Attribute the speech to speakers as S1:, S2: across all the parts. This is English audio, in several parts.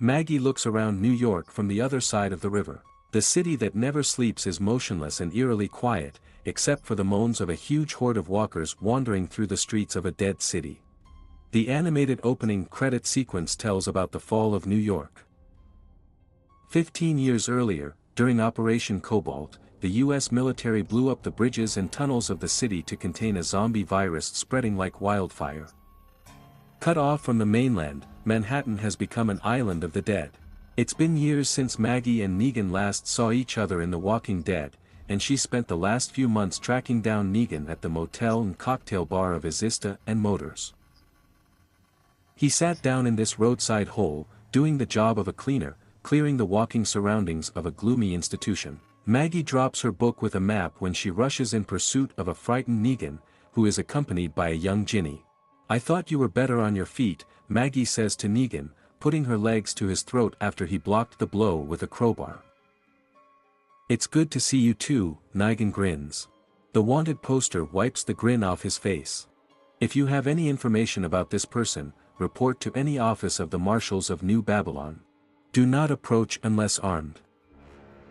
S1: Maggie looks around New York from the other side of the river. The city that never sleeps is motionless and eerily quiet, except for the moans of a huge horde of walkers wandering through the streets of a dead city. The animated opening credit sequence tells about the fall of New York. 15 years earlier, during Operation Cobalt, the U.S. military blew up the bridges and tunnels of the city to contain a zombie virus spreading like wildfire. Cut off from the mainland, Manhattan has become an island of the dead. It's been years since Maggie and Negan last saw each other in The Walking Dead, and she spent the last few months tracking down Negan at the motel and cocktail bar of Izista and Motors. He sat down in this roadside hole, doing the job of a cleaner, clearing the walking surroundings of a gloomy institution. Maggie drops her book with a map when she rushes in pursuit of a frightened Negan, who is accompanied by a young Ginny. "I thought you were better on your feet," Maggie says to Negan, putting her legs to his throat after he blocked the blow with a crowbar. "It's good to see you too," Negan grins. The wanted poster wipes the grin off his face. "If you have any information about this person, report to any office of the Marshals of New Babylon. Do not approach unless armed."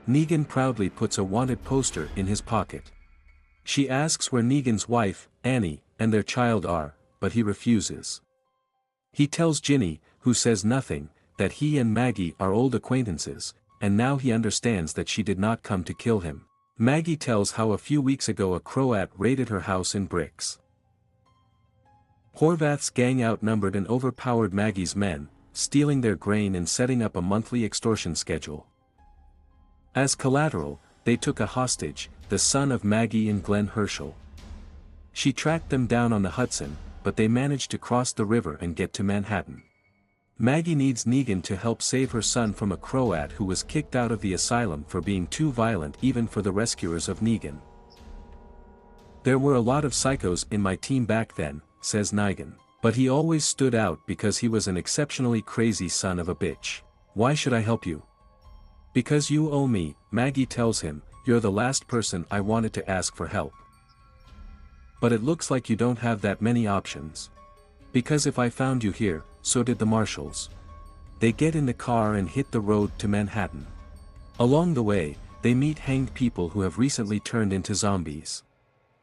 S1: Negan proudly puts a wanted poster in his pocket. She asks where Negan's wife, Annie, and their child are, but he refuses. He tells Ginny, who says nothing, that he and Maggie are old acquaintances, and now he understands that she did not come to kill him. Maggie tells how a few weeks ago a Croat raided her house in bricks. Horvath's gang outnumbered and overpowered Maggie's men, stealing their grain and setting up a monthly extortion schedule. As collateral, they took a hostage, the son of Maggie and Glenn Herschel. She tracked them down on the Hudson, but they managed to cross the river and get to Manhattan. Maggie needs Negan to help save her son from a Croat who was kicked out of the asylum for being too violent even for the rescuers of Negan. "There were a lot of psychos in my team back then," says Negan, "but he always stood out because he was an exceptionally crazy son of a bitch. Why should I help you?" "Because you owe me," Maggie tells him, "you're the last person I wanted to ask for help. But it looks like you don't have that many options. Because if I found you here, so did the Marshals." They get in the car and hit the road to Manhattan. Along the way, they meet hanged people who have recently turned into zombies.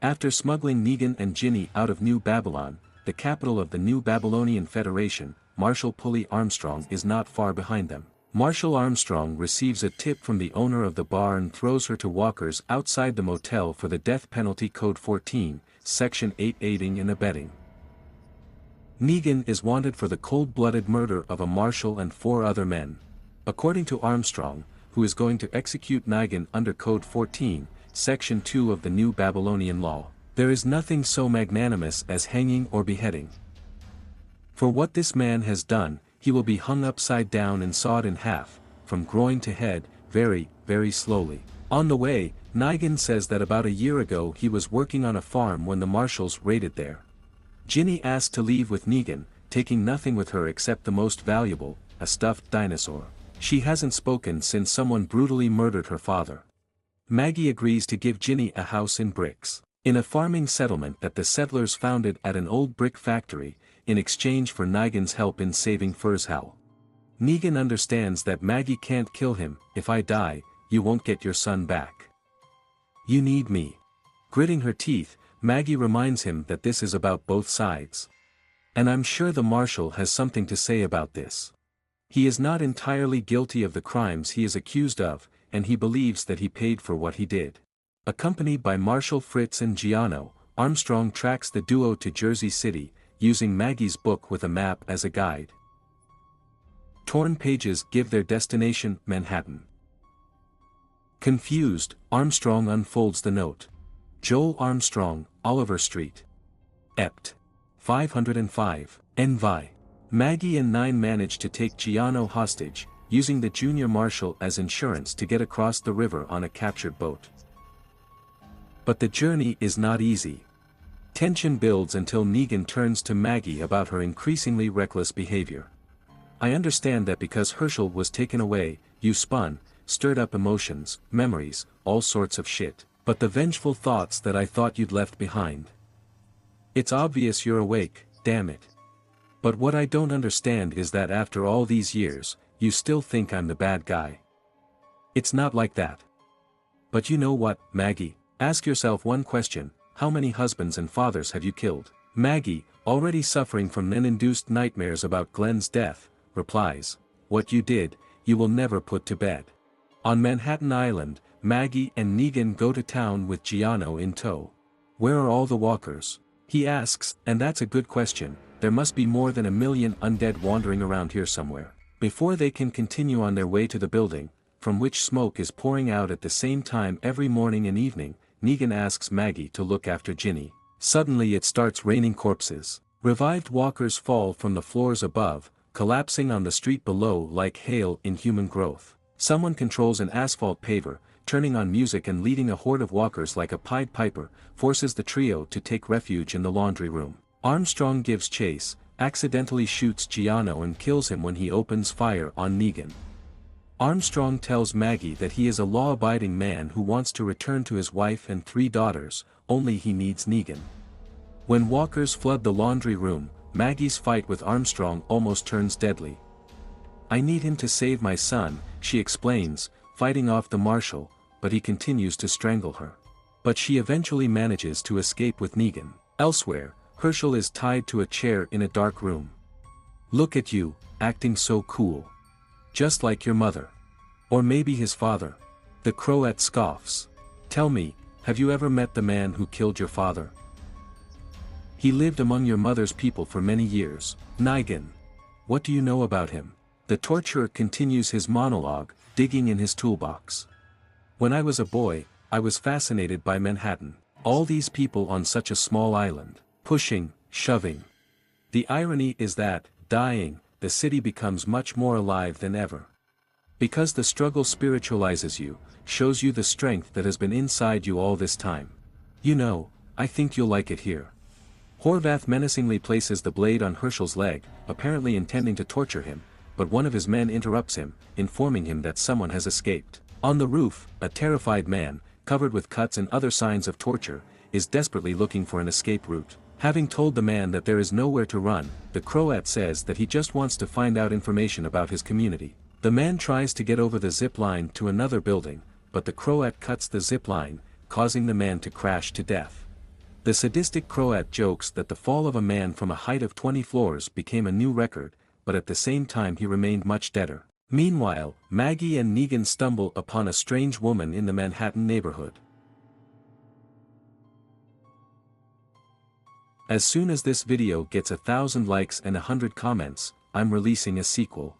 S1: After smuggling Negan and Ginny out of New Babylon, the capital of the New Babylonian Federation, Marshal Pulley Armstrong is not far behind them. Marshal Armstrong receives a tip from the owner of the bar and throws her to walkers outside the motel for the death penalty Code 14, Section 8 aiding and abetting. Negan is wanted for the cold-blooded murder of a marshal and 4 other men. According to Armstrong, who is going to execute Negan under Code 14, Section 2 of the New Babylonian Law, there is nothing so magnanimous as hanging or beheading. For what this man has done, he will be hung upside down and sawed in half, from groin to head, very, very slowly. On the way, Negan says that about a year ago he was working on a farm when the Marshals raided there. Ginny asked to leave with Negan, taking nothing with her except the most valuable, a stuffed dinosaur. She hasn't spoken since someone brutally murdered her father. Maggie agrees to give Ginny a house in bricks, in a farming settlement that the settlers founded at an old brick factory, in exchange for Negan's help in saving Furzhal. Negan understands that Maggie can't kill him. "If I die, you won't get your son back. You need me." Gritting her teeth, Maggie reminds him that this is about both sides. "And I'm sure the Marshal has something to say about this. He is not entirely guilty of the crimes he is accused of, and he believes that he paid for what he did." Accompanied by Marshal Fritz and Giano, Armstrong tracks the duo to Jersey City, using Maggie's book with a map as a guide. Torn pages give their destination, Manhattan. Confused, Armstrong unfolds the note. Joel Armstrong, Oliver Street. Ept. 505, NY. Maggie and 9 manage to take Giano hostage, using the junior marshal as insurance to get across the river on a captured boat. But the journey is not easy. Tension builds until Negan turns to Maggie about her increasingly reckless behavior. "I understand that because Herschel was taken away, you spun, stirred up emotions, memories, all sorts of shit, but the vengeful thoughts that I thought you'd left behind. It's obvious you're awake, damn it. But what I don't understand is that after all these years, you still think I'm the bad guy. It's not like that. But you know what, Maggie, ask yourself one question, how many husbands and fathers have you killed? Maggie, already suffering from induced nightmares about Glenn's death, replies, what you did, you will never put to bed. On Manhattan Island, Maggie and Negan go to town with Giano in tow. Where are all the walkers? He asks, and that's a good question, there must be more than 1 million undead wandering around here somewhere. Before they can continue on their way to the building, from which smoke is pouring out at the same time every morning and evening, Negan asks Maggie to look after Ginny. Suddenly it starts raining corpses. Revived walkers fall from the floors above, collapsing on the street below like hail in human growth. Someone controls an asphalt paver, turning on music and leading a horde of walkers like a Pied Piper, forces the trio to take refuge in the laundry room. Armstrong gives chase, accidentally shoots Giano and kills him when he opens fire on Negan. Armstrong tells Maggie that he is a law-abiding man who wants to return to his wife and 3 daughters, only he needs Negan. When walkers flood the laundry room, Maggie's fight with Armstrong almost turns deadly. I need him to save my son, she explains, fighting off the marshal, but he continues to strangle her. But she eventually manages to escape with Negan. Elsewhere, Herschel is tied to a chair in a dark room. Look at you, acting so cool. Just like your mother. Or maybe his father. The Croat scoffs. Tell me, have you ever met the man who killed your father? He lived among your mother's people for many years. Negan. What do you know about him? The torturer continues his monologue, digging in his toolbox. When I was a boy, I was fascinated by Manhattan. All these people on such a small island. Pushing, shoving. The irony is that, dying, the city becomes much more alive than ever. Because the struggle spiritualizes you, shows you the strength that has been inside you all this time. You know, I think you'll like it here. Horvath menacingly places the blade on Herschel's leg, apparently intending to torture him, but one of his men interrupts him, informing him that someone has escaped. On the roof, a terrified man, covered with cuts and other signs of torture, is desperately looking for an escape route. Having told the man that there is nowhere to run, the Croat says that he just wants to find out information about his community. The man tries to get over the zip line to another building, but the Croat cuts the zip line, causing the man to crash to death. The sadistic Croat jokes that the fall of a man from a height of 20 floors became a new record, but at the same time he remained much deader. Meanwhile, Maggie and Negan stumble upon a strange woman in the Manhattan neighborhood. As soon as this video gets 1,000 likes and 100 comments, I'm releasing a sequel.